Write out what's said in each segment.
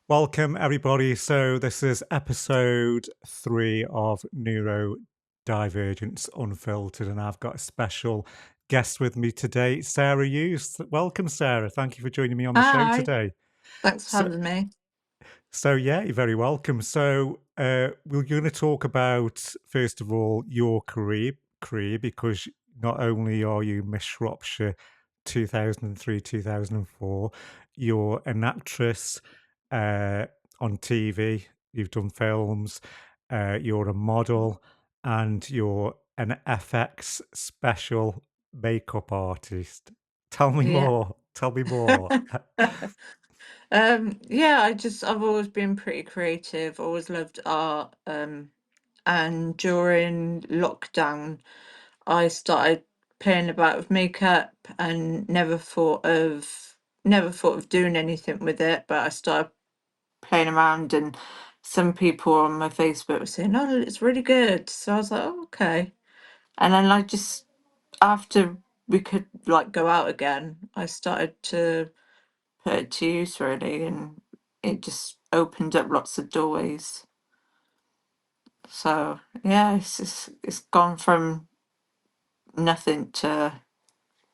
Welcome, everybody. So, this is episode 3 of Neurodivergence Unfiltered, and I've got a special guest with me today, Sarah Hughes. Welcome, Sarah. Thank you for joining me on the show Hi, today. thanks for So, having me. yeah, you're very welcome. So, we're going to talk about, first of all, your career, because not only are you Miss Shropshire 2003, 2004, you're an actress uh, on TV, you've done films, you're a model, and you're an FX special makeup artist. Tell me Yeah. more. Tell me more. Yeah, I've always been pretty creative, always loved art. And during lockdown, I started playing about with makeup and never thought of doing anything with it, but I started playing around and some people on my Facebook were saying, "Oh, it's really good." So I was like, "Oh, okay." And then I just after we could like go out again, I started to put it to use really, and it just opened up lots of doorways. So yeah, it's gone from nothing to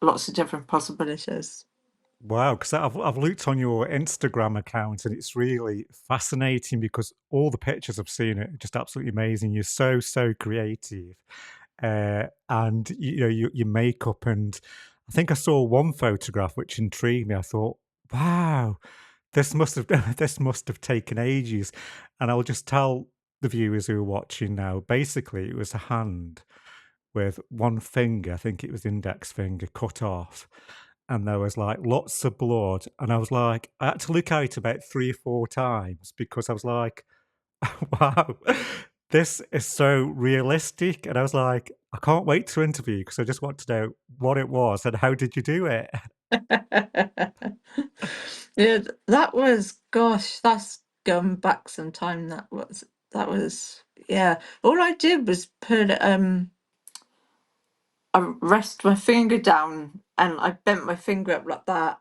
lots of different possibilities. Wow, because I've looked on your Instagram account and it's really fascinating because all the pictures I've seen are just absolutely amazing. You're so creative, and your makeup. And I think I saw one photograph which intrigued me. I thought, wow, this must have this must have taken ages. And I'll just tell the viewers who are watching now. Basically, it was a hand with one finger, I think it was index finger, cut off. And there was like lots of blood. And I was like, I had to look at it about 3 or 4 times because I was like, wow, this is so realistic. And I was like, I can't wait to interview because I just want to know what it was and how did you do it? Yeah, that was gosh, that's gone back some time. That was yeah. All I did was I rest my finger down and I bent my finger up like that,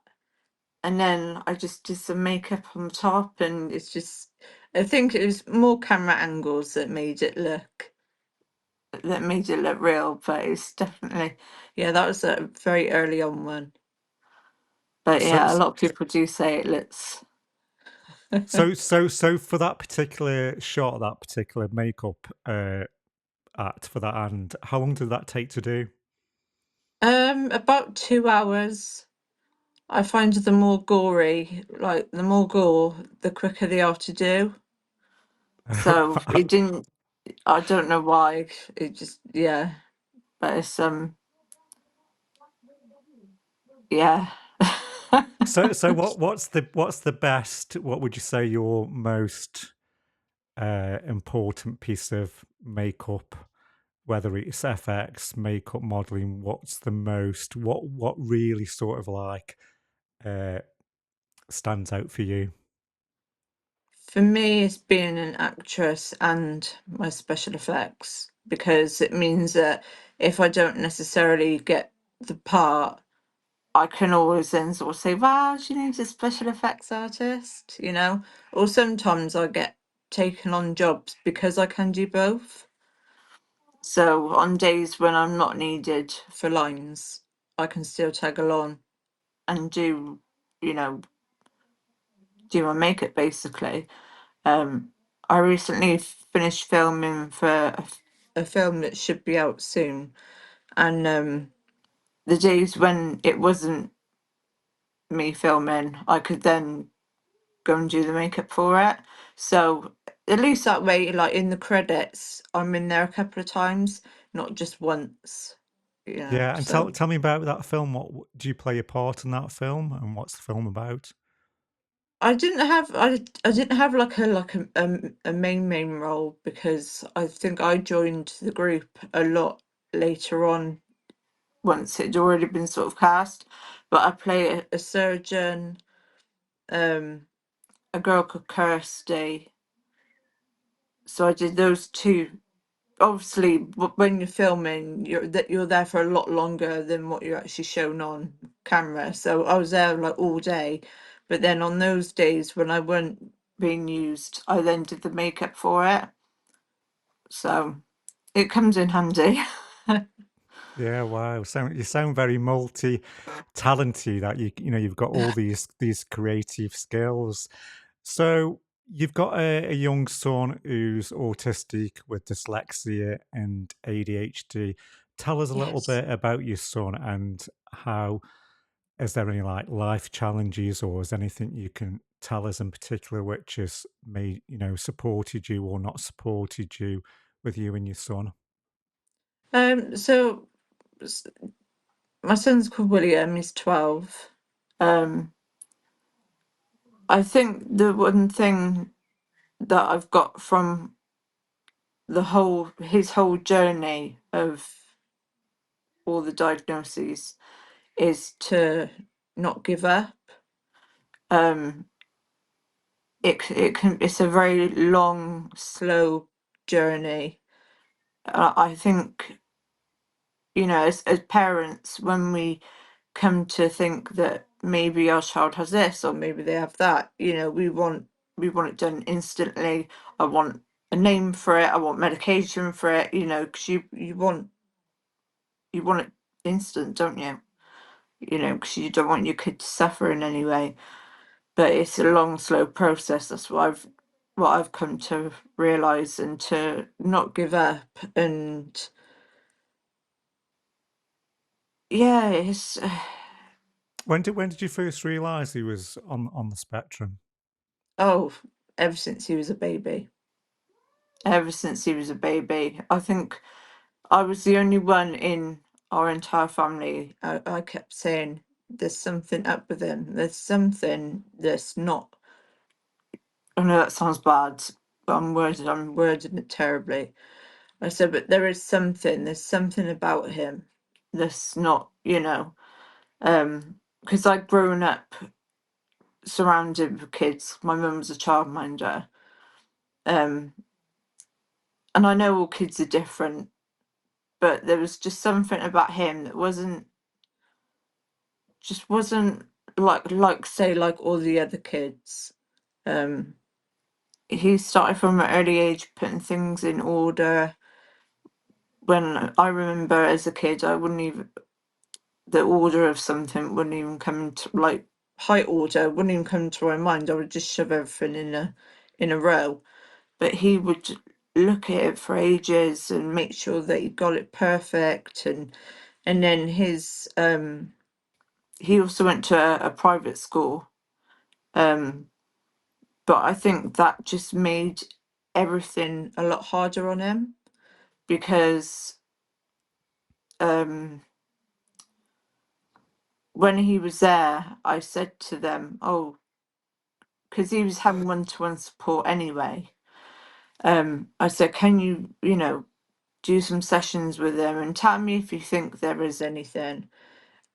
and then I just did some makeup on top, and it's just I think it was more camera angles that made it look real, but it's definitely yeah, that was a very early on one. But So, yeah, a lot of people do say it looks so for that particular shot, that particular makeup act for that hand, how long did that take to do? about 2 hours. I find the more gory, like the more gore, the quicker they are to do. So it didn't I don't know why. It just yeah. But it's yeah. So what's the best? What would you say your most important piece of makeup, whether it's FX, makeup modeling? What's the most? What really sort of like uh, stands out for you? For me, it's being an actress and my special effects because it means that if I don't necessarily get the part, I can always then sort of say, wow, she needs a special effects artist, you know? Or sometimes I get taken on jobs because I can do both. So on days when I'm not needed for lines, I can still tag along and you know, do my makeup basically. Um, I recently finished filming for a film that should be out soon, and the days when it wasn't me filming, I could then go and do the makeup for it. So at least that way, like in the credits, I'm in there a couple of times, not just once. You know, Yeah, and tell so tell me about that film. Do you play a part in that film, and what's the film about? I didn't have like a main role because I think I joined the group a lot later on once it'd already been sort of cast. But I play a surgeon, um, a girl called Kirsty. So I did those two. Obviously, when you're filming, you're there for a lot longer than what you're actually shown on camera. So I was there like all day, but then on those days when I weren't being used, I then did the makeup for it. So it comes in handy. Yeah, wow. You sound very multi-talented. That you've got all these creative skills. So you've got a young son who's autistic with dyslexia and ADHD. Tell us a little Yes. bit about your son and how is there any like life challenges or is anything you can tell us in particular which has made supported you or not supported you with you and your son? So s- my son's called William, he's 12. Um, I think the one thing that I've got from his whole journey of all the diagnoses is to not give up. Um, it's a very long, slow journey. I think, as parents, when we come to think that maybe our child has this or maybe they have that, we want it done instantly. I want a name for it. I want medication for it. Because you want it instant, don't you? Because you don't want your kid to suffer in any way. But it's a long, slow process. That's what I've come to realize, and to not give up. And yeah, it's When did you first realize he was on the spectrum? oh, ever since he was a baby. Ever since he was a baby, I think I was the only one in our entire family. I kept saying, "There's something up with him. There's something that's not." I know that sounds bad, but I'm wording it terribly. I said, but there's something about him that's not, because I'd grown up surrounded with kids. My mum was a childminder, um, and I know all kids are different, but there was just something about him that wasn't like say like all the other kids. Um, he started from an early age putting things in order. When I remember as a kid, I wouldn't even the order of something wouldn't even come into like height order wouldn't even come to my mind. I would just shove everything in a row. But he would look at it for ages and make sure that he got it perfect. And then he also went to a private school. Um, but I think that just made everything a lot harder on him, because um when he was there, I said to them, oh, because he was having one-to-one support anyway. I said, can you do some sessions with him and tell me if you think there is anything.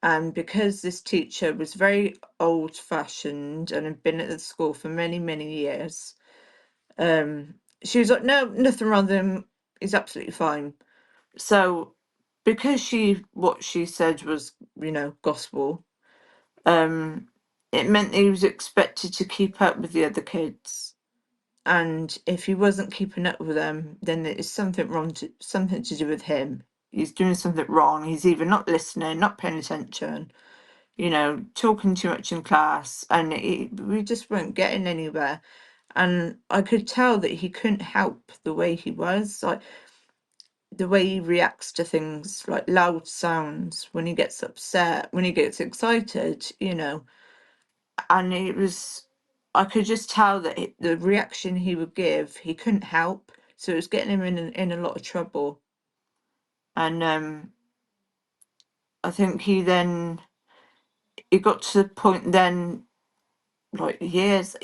And because this teacher was very old-fashioned and had been at the school for many, many years, she was like, no, nothing wrong with him. He's absolutely fine. So because what she said was, gospel, um, it meant he was expected to keep up with the other kids. And if he wasn't keeping up with them, then there is something to do with him. He's doing something wrong. He's either not listening, not paying attention, talking too much in class, and we just weren't getting anywhere. And I could tell that he couldn't help the way he was, like the way he reacts to things, like loud sounds, when he gets upset, when he gets excited, and I could just tell that the reaction he would give, he couldn't help. So it was getting him in a lot of trouble. And I think he got to the point then, like years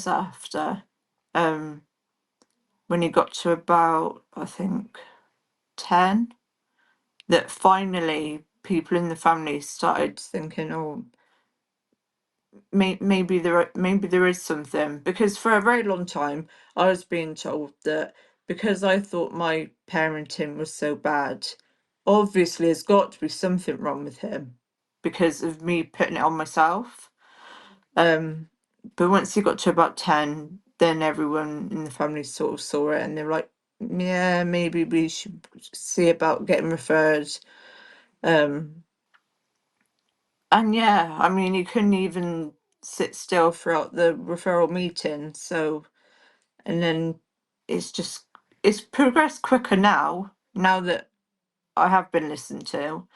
after, um, when he got to about, I think, 10, that finally people in the family started thinking, oh, maybe there is something. Because for a very long time I was being told that because I thought my parenting was so bad, obviously there's got to be something wrong with him because of me putting it on myself. But once he got to about 10, then everyone in the family sort of saw it and they're like, yeah, maybe we should see about getting referred. Um, and yeah, I mean, he couldn't even sit still throughout the referral meeting. So, and then it's just, it's progressed quicker now that I have been listened to,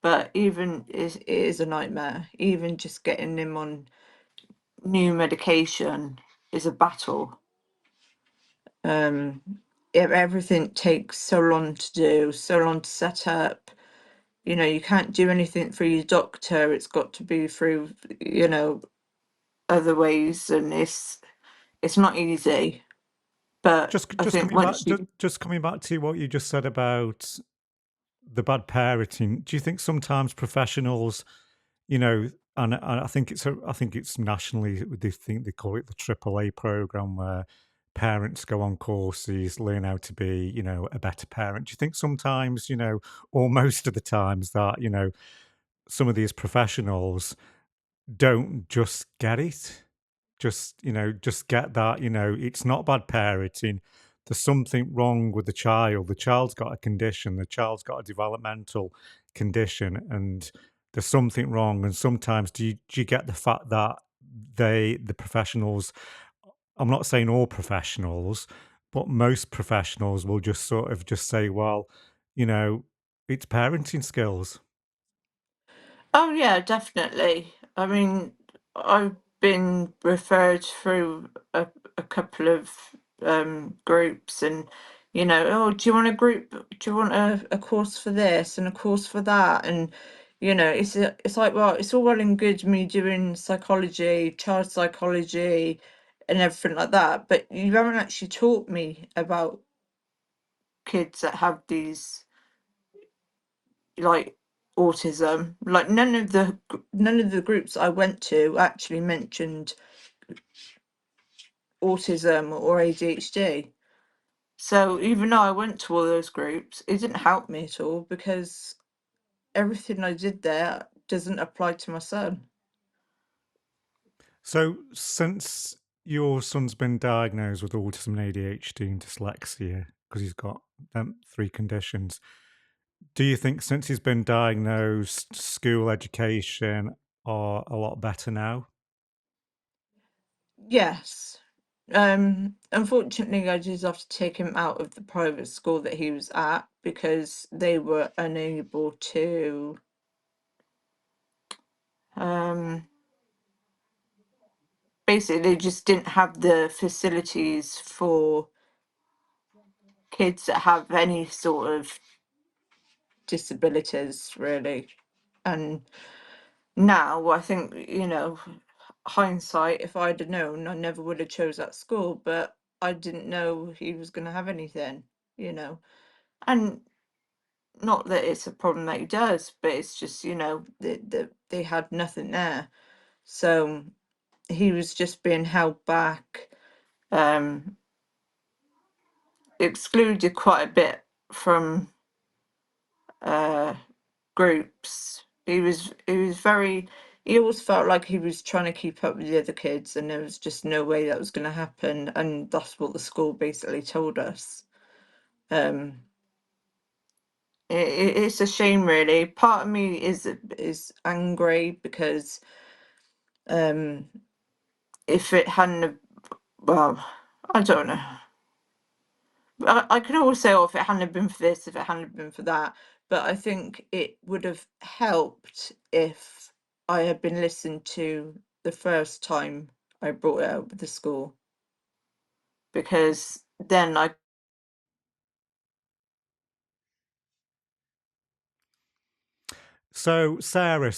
but even it is a nightmare. Even just getting him on new medication is a battle. Um, everything takes so long to do, so long to set up. You know, you can't do anything through your doctor. It's got to be through, other ways, and it's not easy. But I Just think coming back, once you, just coming back to what you just said about the bad parenting. Do you think sometimes professionals, you know, and I think I think it's nationally, they think they call it the AAA program, where parents go on courses, learn how to be, a better parent. Do you think sometimes, or most of the times, that some of these professionals don't just get it? Just get that, it's not bad parenting. There's something wrong with the child. The child's got a condition, the child's got a developmental condition, and there's something wrong. And sometimes do you get the fact that the professionals, I'm not saying all professionals, but most professionals will just sort of just say, well, you know, it's parenting skills. oh yeah, definitely. I mean, I've been referred through a couple of groups, and oh, do you want a group? Do you want a course for this and a course for that? And it's like, well, it's all well and good me doing psychology, child psychology, and everything like that, but you haven't actually taught me about kids that have these, like, autism. Like, none of the groups I went to actually mentioned autism or ADHD. So even though I went to all those groups, it didn't help me at all because everything I did there doesn't apply to my son. So, since your son's been diagnosed with autism and ADHD and dyslexia, because he's got them three conditions, do you think since he's been diagnosed, school education are a lot better now? Yes. Unfortunately, I did have to take him out of the private school that he was at because they were unable to, um, basically, they just didn't have the facilities for kids that have any sort of disabilities, really. And now I think, hindsight, if I'd have known, I never would have chose that school, but I didn't know he was going to have anything, you know. And not that it's a problem that he does, but it's just, they had nothing there. So he was just being held back, um, excluded quite a bit from uh, groups. He was very, he always felt like he was trying to keep up with the other kids, and there was just no way that was going to happen. And that's what the school basically told us. Um, it's a shame, really. Part of me is angry because um, if it hadn't have, well, I don't know. I can always say, oh, if it hadn't have been for this, if it hadn't have been for that, but I think it would have helped if I had been listened to the first time I brought it up with the school, because then I, So, Sarah,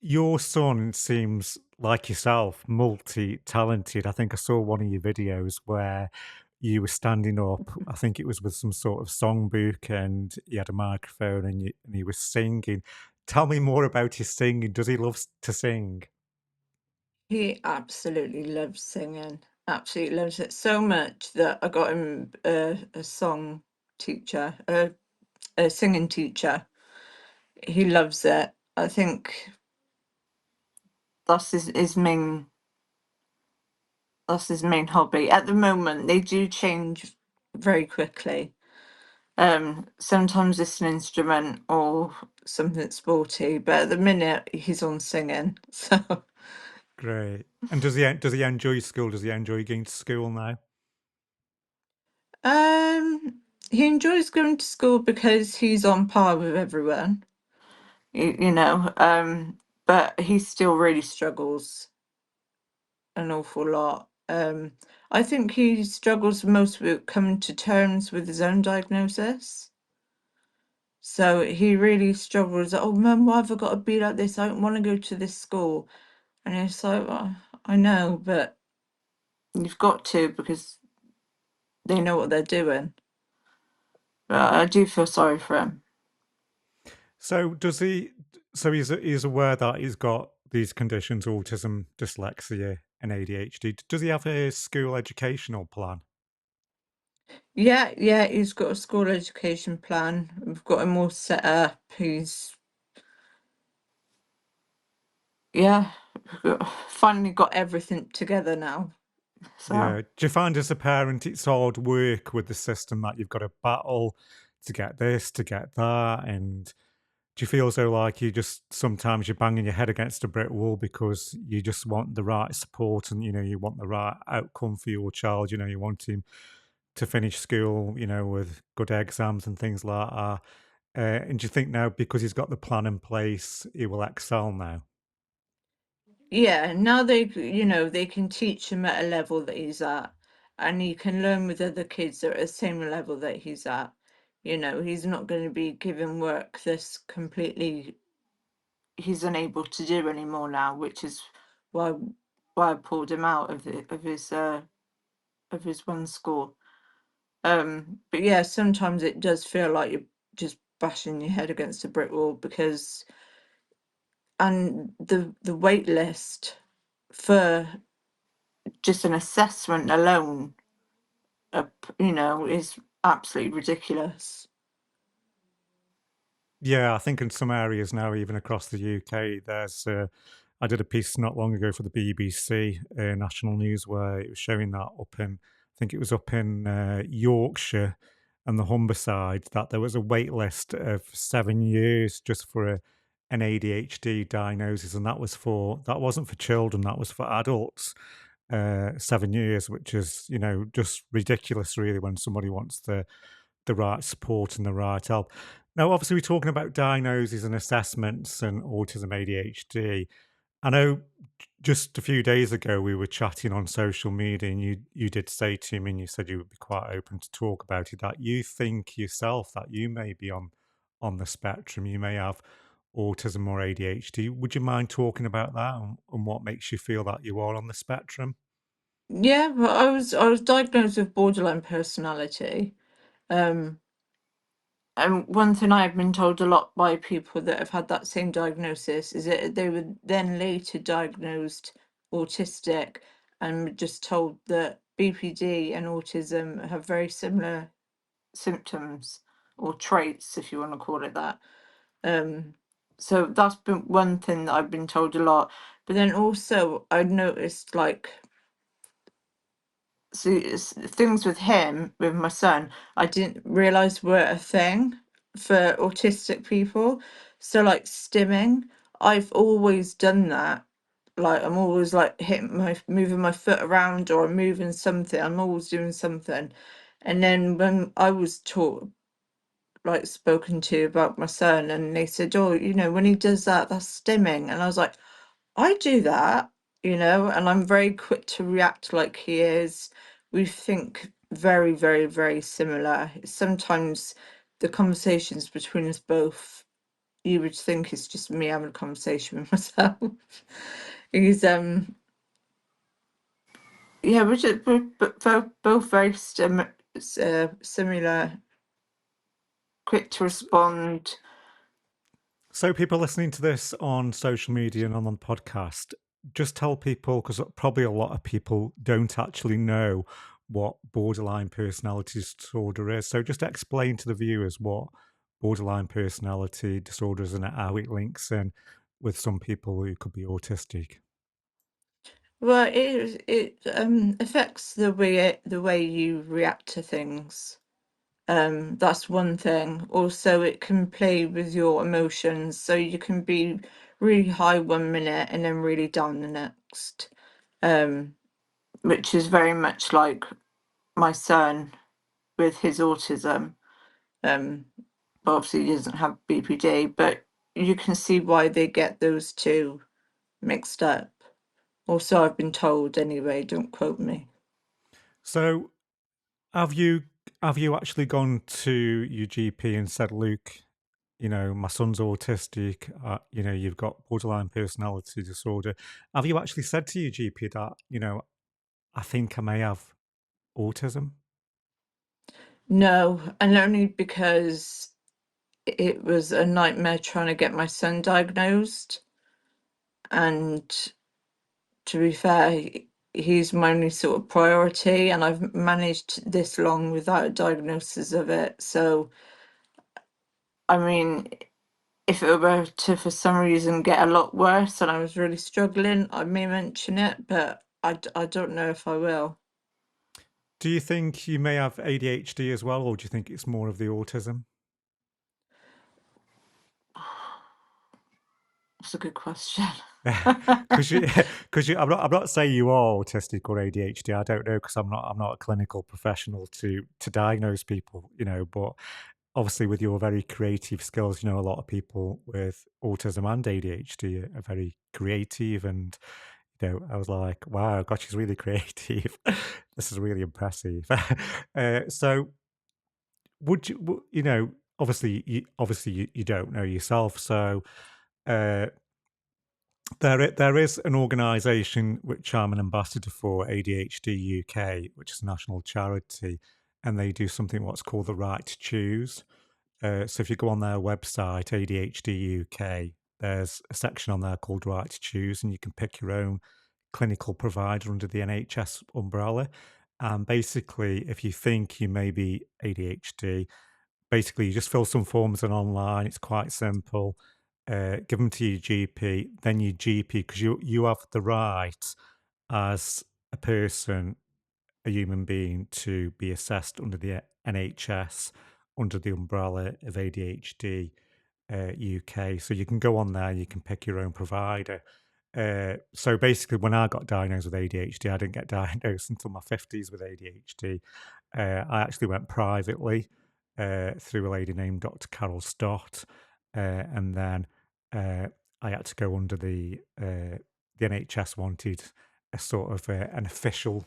your son seems like yourself, multi-talented. I think I saw one of your videos where you were standing up. I think it was with some sort of songbook, and he had a microphone, and he was singing. Tell me more about his singing. Does he love to sing? he absolutely loves singing, absolutely loves it so much that I got him a song teacher, a singing teacher. He loves it. I think that's his main That's his main hobby. At the moment, they do change very quickly. Sometimes it's an instrument or something sporty, but at the minute he's on singing. So Great. And does he enjoy school? Does he enjoy going to school now? um he enjoys going to school because he's on par with everyone. But he still really struggles an awful lot. I think he struggles most with coming to terms with his own diagnosis. So he really struggles. Oh, mum, why have I got to be like this? I don't want to go to this school. And it's like, well, I know, but you've got to because they know what they're doing. But I do feel sorry for him. So does he? So he's aware that he's got these conditions: autism, dyslexia, and ADHD. Does he have a school educational plan? Yeah, yeah, he's got a school education plan. We've got him all set up. Yeah, finally got everything together now. So. Yeah. Do you find as a parent it's hard work with the system that you've got to battle to get this, to get that, and do you feel as though like you just sometimes you're banging your head against a brick wall because you just want the right support and you want the right outcome for your child? You want him to finish school, with good exams and things like that. And do you think now because he's got the plan in place, he will excel now? Yeah, now they can teach him at a level that he's at, and he can learn with other kids that are at the same level that he's at. He's not going to be given work that's completely he's unable to do anymore now, which is why I pulled him out of his one school. But yeah, sometimes it does feel like you're just bashing your head against a brick wall because and the wait list for just an assessment alone, is absolutely ridiculous. Yeah, I think in some areas now, even across the UK, there's. I did a piece not long ago for the BBC national news where it was showing that up in, I think it was up in Yorkshire and the Humberside, that there was a wait list of 7 years just for an ADHD diagnosis, and that wasn't for children, that was for adults. 7 years, which is just ridiculous, really, when somebody wants the right support and the right help. Now, obviously, we're talking about diagnoses and assessments and autism, ADHD. I know just a few days ago we were chatting on social media, and you did say to me, and you said you would be quite open to talk about it, that you think yourself that you may be on the spectrum, you may have autism or ADHD. Would you mind talking about that and what makes you feel that you are on the spectrum? Yeah, but I was diagnosed with borderline personality. Um, and one thing I have been told a lot by people that have had that same diagnosis is that they were then later diagnosed autistic and were just told that BPD and autism have very similar symptoms or traits, if you want to call it that. Um, so that's been one thing that I've been told a lot. But then also I noticed like things with him, with my son, I didn't realize were a thing for autistic people. So like stimming, I've always done that. Like I'm always like moving my foot around or I'm moving something. I'm always doing something. And then when I was taught like spoken to about my son and they said, oh, when he does that, that's stimming. And I was like, I do that, and I'm very quick to react like he is. We think very, very, very similar. Sometimes the conversations between us both, you would think it's just me having a conversation with myself. He's yeah, we're just both very similar, quick to respond. So, people listening to this on social media and on the podcast, just tell people, because probably a lot of people don't actually know what borderline personality disorder is. So, just explain to the viewers what borderline personality disorder is and how it links in with some people who could be autistic. Well, it affects the way you react to things. That's one thing. Also, it can play with your emotions, so you can be really high 1 minute and then really down the next. Um, which is very much like my son with his autism. Um, obviously he doesn't have BPD, but you can see why they get those two mixed up. Also, I've been told anyway, don't quote me. So have you have you actually gone to your GP and said, "Luke, my son's autistic. You've got borderline personality disorder." Have you actually said to your GP that, I think I may have autism? No, and only because it was a nightmare trying to get my son diagnosed. And to be fair, he's my only sort of priority, and I've managed this long without a diagnosis of it. So, I mean, if it were to, for some reason, get a lot worse and I was really struggling, I may mention it, but I don't know if I will. Do you think you may have ADHD as well, or do you think it's more of the autism? That's a good question. Because I'm not saying you are autistic or ADHD. I don't know because I'm not a clinical professional to diagnose people, but obviously with your very creative skills, a lot of people with autism and ADHD are very creative, and I was like, wow, God, she's really creative. This is really impressive. So would you, obviously you don't know yourself, so uh, there is an organisation which I'm an ambassador for, ADHD UK, which is a national charity, and they do something what's called the right to choose. So if you go on their website, ADHD UK, there's a section on there called Right to Choose, and you can pick your own clinical provider under the NHS umbrella. And basically, if you think you may be ADHD, basically you just fill some forms in online. It's quite simple. Give them to your GP. Then your GP, because you have the right as a person, a human being, to be assessed under the NHS under the umbrella of ADHD UK. So you can go on there, you can pick your own provider. So basically, when I got diagnosed with ADHD, I didn't get diagnosed until my 50s with ADHD. I actually went privately through a lady named Dr. Carol Stott, and then uh, I had to go under the NHS wanted a sort of an official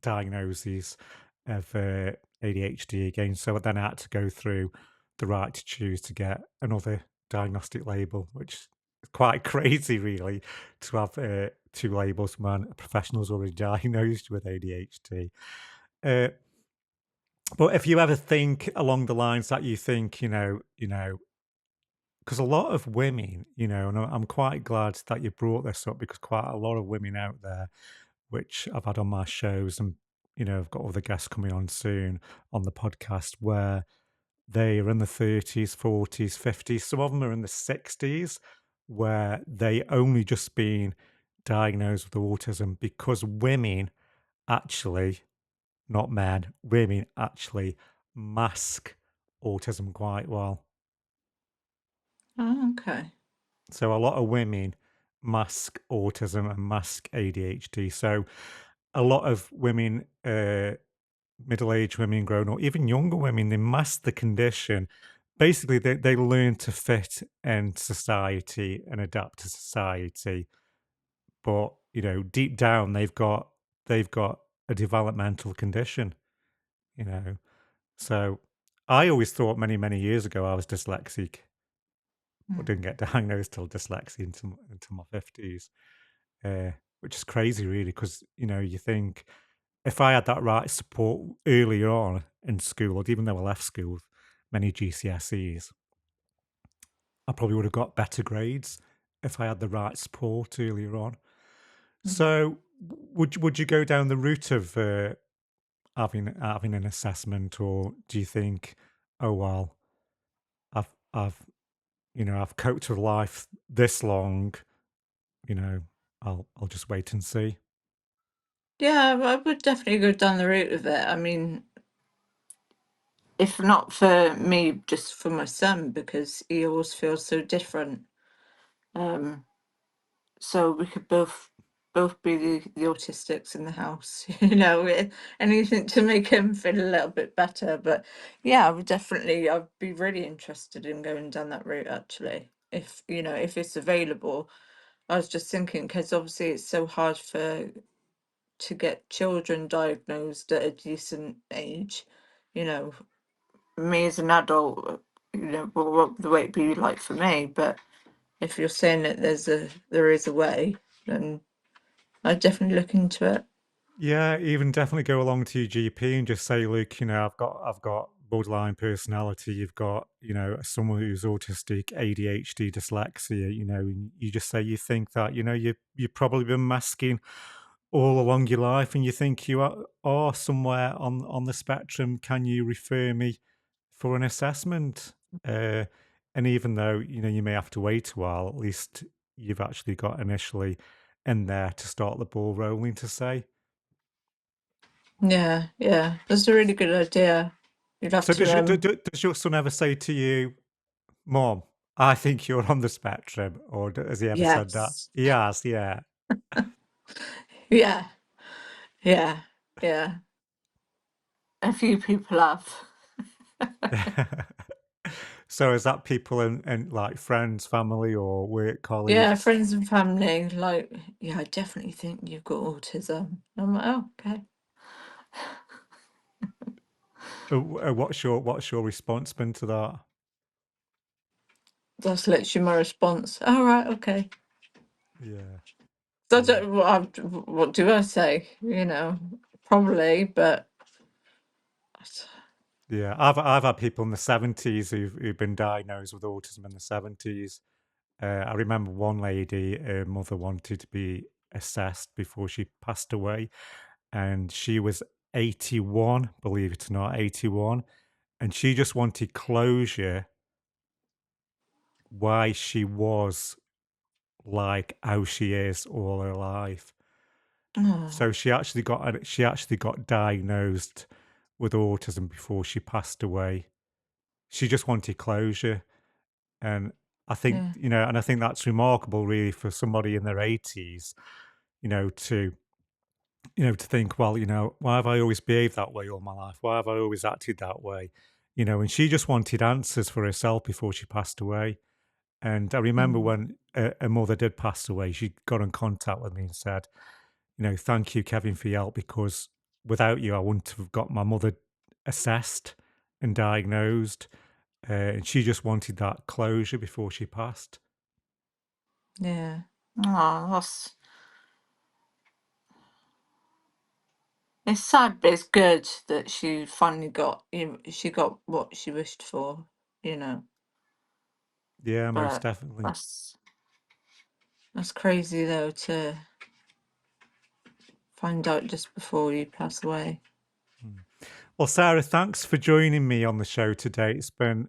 diagnosis of ADHD again. So then I had to go through the right to choose to get another diagnostic label, which is quite crazy, really, to have two labels when a professional's already diagnosed with ADHD. Uh, but if you ever think along the lines that you think, because a lot of women, and I'm quite glad that you brought this up because quite a lot of women out there, which I've had on my shows, and I've got other guests coming on soon on the podcast where they are in the 30s, 40s, 50s. Some of them are in the 60s, where they only just been diagnosed with autism because women actually, not men, women actually mask autism quite well. Oh, okay. So a lot of women mask autism and mask ADHD. So a lot of women, middle-aged women, grown up, even younger women, they mask the condition. Basically, they learn to fit in society and adapt to society, but deep down, they've got a developmental condition. You know, so I always thought many years ago I was dyslexic, but Mm. didn't get diagnosed till dyslexia into my 50s, which is crazy, really, because you think if I had that right support earlier on in school, or even though I left school with many GCSEs, I probably would have got better grades if I had the right support earlier on. Mm. So, would you go down the route of having an assessment, or do you think, oh well, I've coped with life this long, you know, I'll just wait and see. Yeah, I would definitely go down the route of it. I mean, if not for me, just for my son, because he always feels so different. Um, so we could both be the autistics in the house, anything to make him feel a little bit better. But yeah, I'd be really interested in going down that route actually. If if it's available. I was just thinking because obviously it's so hard to get children diagnosed at a decent age. You know, me as an adult, what the way it'd be like for me. But if you're saying that there is a way, then I'd definitely look into it. Yeah, even definitely go along to your GP and just say, look, I've got borderline personality. You've got, someone who's autistic, ADHD, dyslexia. And you just say you think that, you've probably been masking all along your life, and you think you are somewhere on the spectrum. Can you refer me for an assessment? And even though you may have to wait a while, at least you've actually got initially in there to start the ball rolling to say. Yeah, yeah, that's a really good idea. You'd have So to does your son ever say to you, "Mom, I think you're on the spectrum," or has he ever said that? yes. He has, yeah. Yeah, yeah, yeah. A few people have. So is that people and like friends, family, or work Yeah, colleagues? friends and family, like, yeah, I definitely think you've got autism. I'm like, oh, okay. What's your response been to that? That's literally my response. All right, okay. Yeah, So I yeah. don't, what do I say? Probably, but Yeah, I've had people in the 70s who've been diagnosed with autism in the 70s. I remember one lady, her mother wanted to be assessed before she passed away, and she was 81, believe it or not, 81, and she just wanted closure why she was like how she is all her life. oh, So she actually got diagnosed with autism before she passed away. She just wanted closure. And yeah, I think that's remarkable really for somebody in their 80s, to to think, well, why have I always behaved that way all my life? Why have I always acted that way? And she just wanted answers for herself before she passed away. And I remember mm, when her mother did pass away, she got in contact with me and said, thank you, Kevin, for your help, because without you, I wouldn't have got my mother assessed and diagnosed. And she just wanted that closure before she passed. yeah. Oh, it's sad, but it's good that she finally she got what she wished for, you know. Yeah, most But definitely. that's that's crazy though to find out just before you pass away. Mm. Well, Sarah, thanks for joining me on the show today. It's been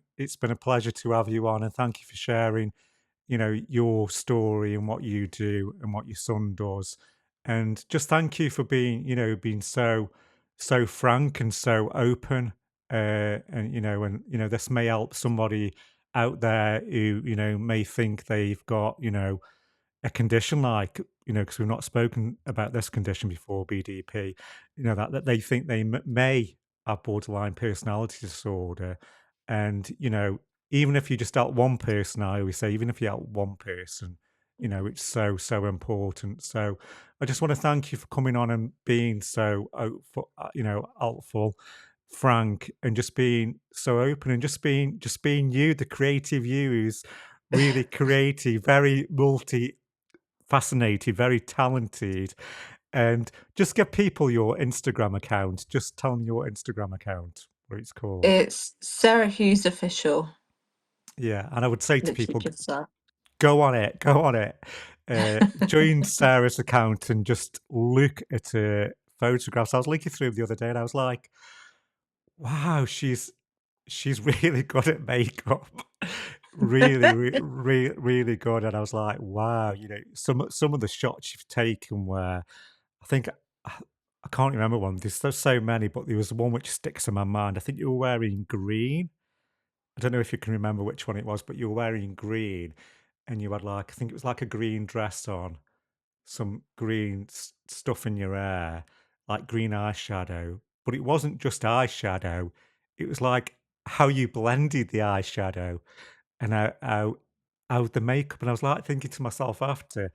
a pleasure to have you on, and thank you for sharing, your story and what you do and what your son does. And just thank you for being so frank and so open. And this may help somebody out there who may think they've got a condition like, because we've not spoken about this condition before, BDP, that they think they may have borderline personality disorder. And, even if you just help one person, I always say, even if you help one person, it's so, so important. So I just want to thank you for coming on and being so, helpful, frank, and just being so open, and just being you, the creative you who's really creative, very fascinated, very talented. And just give people your Instagram account. Just tell them your Instagram account, what it's called. It's Sarah Hughes official, Yeah, and I would say to literally people, just that. go on it, go on it. Join Sarah's account and just look at her photographs. I was looking through them the other day, and I was like, wow, she's really good at makeup. Really, really good. And I was like, wow, some of the shots you've taken where I think I can't remember one. There's so many, but there was one which sticks in my mind. I think you were wearing green. I don't know if you can remember which one it was, but you were wearing green and you had like, I think it was like a green dress on, some green stuff in your hair, like green eyeshadow. But it wasn't just eyeshadow, it was like how you blended the eyeshadow and how the makeup. And I was like thinking to myself after,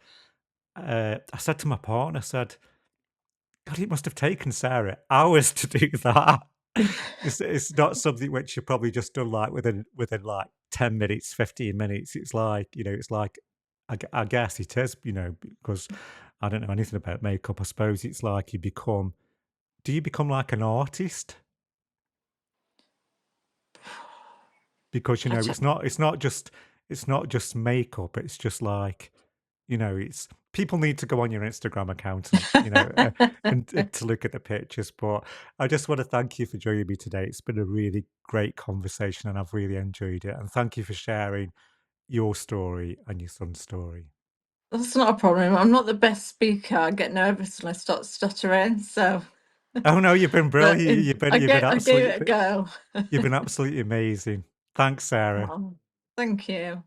I said to my partner, I said, God, it must have taken Sarah hours to do that. It's not something which you probably just done like within like 10 minutes, 15 minutes. It's like, it's like I guess it is, because I don't know anything about makeup. I suppose it's like do you become like an artist? Because I don't it's not just makeup. It's just like, it's people need to go on your Instagram account and, and to look at the pictures. But I just want to thank you for joining me today. It's been a really great conversation and I've really enjoyed it. And thank you for sharing your story and your son's story. That's not a problem. I'm not the best speaker. I get nervous and I start stuttering. So, Oh no, you've been but brilliant. I gave it a go. You've been absolutely amazing. Thanks, Sarah. Oh, thank you.